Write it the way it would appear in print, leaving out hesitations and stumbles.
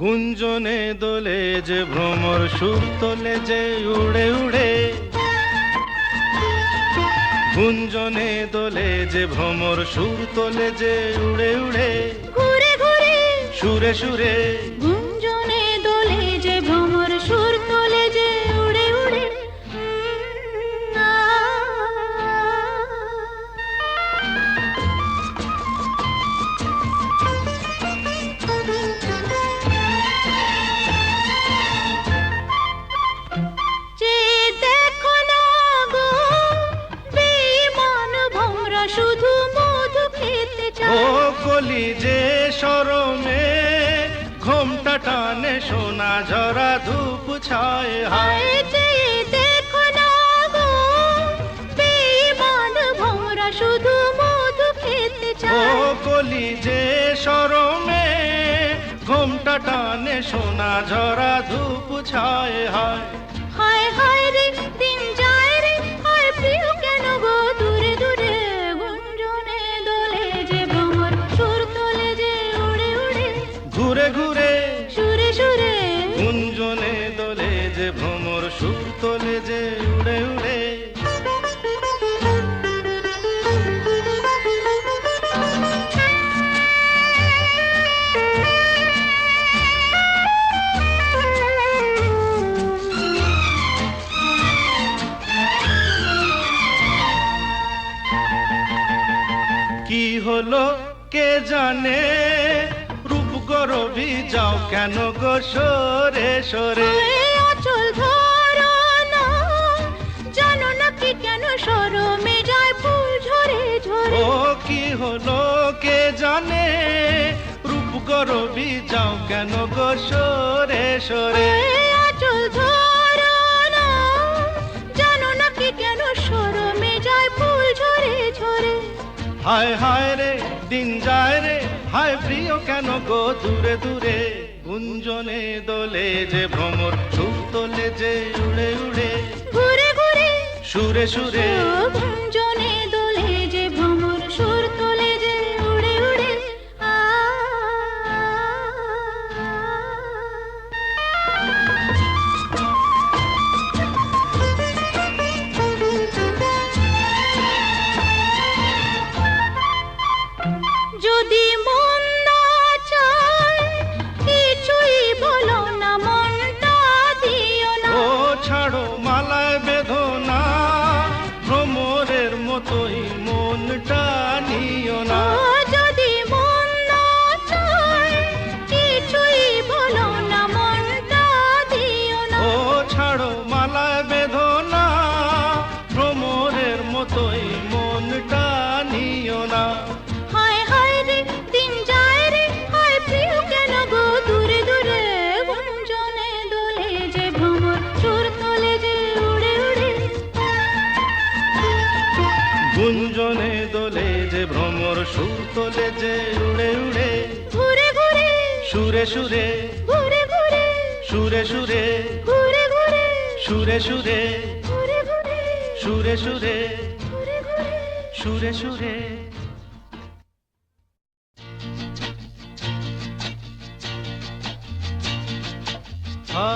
গুঞ্জনে দোলে যে ভ্রমর সুর তোলে যে উড়ে উড়ে, গুঞ্জনে দোলে যে ভ্রমর সুর তোলে যে উড়ে উড়ে, ঘুরে ঘুরে সুরে সুরে গুঞ্জনে দোলে যে ভ্রমর সুর তোলে যে উড়ে উড়ে। যে দেখো না গো বেঈমান ভোমরা শুধু মধু খেতে ও চায়। কলি যে শরমে ঘোমটা টানে সোনা ঝরা ধূপ ছায় হায়। হায় যে দেখো না গো বেঈমান ভোমরা শুধু মধু খেতে ও চায়। কলি যে শরমে ঘোমটা টানে সোনা ঝরা ধূপ ছায় হায়। হায় হায় রে দিন যায় রে, হায় প্রিয় কেন গো দূরে দূরে। গুঞ্জনে দোলে যে ভ্রমর সুর তোলে যে উড়ে উড়ে, ঘুরে ঘুরে সুরে সুরে গুঞ্জনে দোলে যে ভ্রমর সুর তোলে যে উড়ে উড়ে। কি হলো কে জানে, রূপ গরবি যাও কেন গো সরে সরে। হায় অচল ধরো না, জানো না কি কেন শরমে যায় ফুল ঝরে ঝরে। ও কি হলো কে জানে, রূপ গরবি যাও কেন গো সরে সরে। হায় অচল ধরো না, জানো না কি কেন শরমে যায় ফুল ঝরে ঝরে। হায় হায় রে দিন যায় রে, হায় প্রিয় কেন গো দূরে দূরে। গুঞ্জনে দোলে যে ভ্রমর সুর তোলে যে উড়ে উড়ে, ঘুরে ঘুরে সুরে সুরে গুঞ্জনে দোলে যে ভ্রমর সুর তোলে যে উড়ে উড়ে। যদি মন না চায় কিছুই বলো না, মনটা দিও না। ও ছাড়ো মালায় বেদনা, ভ্রমরের মতোই মনটা নিও না। ও যদি মন না চায় কিছুই বলো না, মনটা দিও না। ও ছাড়ো মালায় বেদনা, ভ্রমরের মতোই মনটা নিও না। হায় হায় রে দিন যায় রে, হায় প্রিয় কেন গো দূরে দূরে। গুঞ্জনে দোলে যে ভ্রমর সুর তোলে যে উড়ে উড়ে। গুঞ্জনে দোলে যে ভ্রমর সুর তোলে যে উড়ে উড়ে, ঘুরে ঘুরে সুরে সুরে ঘুরে ঘুরে সুরে সুরে ঘুরে ঘুরে সুরে সুরে ঘুরে ঘুরে সুরে সুরে ঘুরে ঘুরে। সুরে সুরে। আ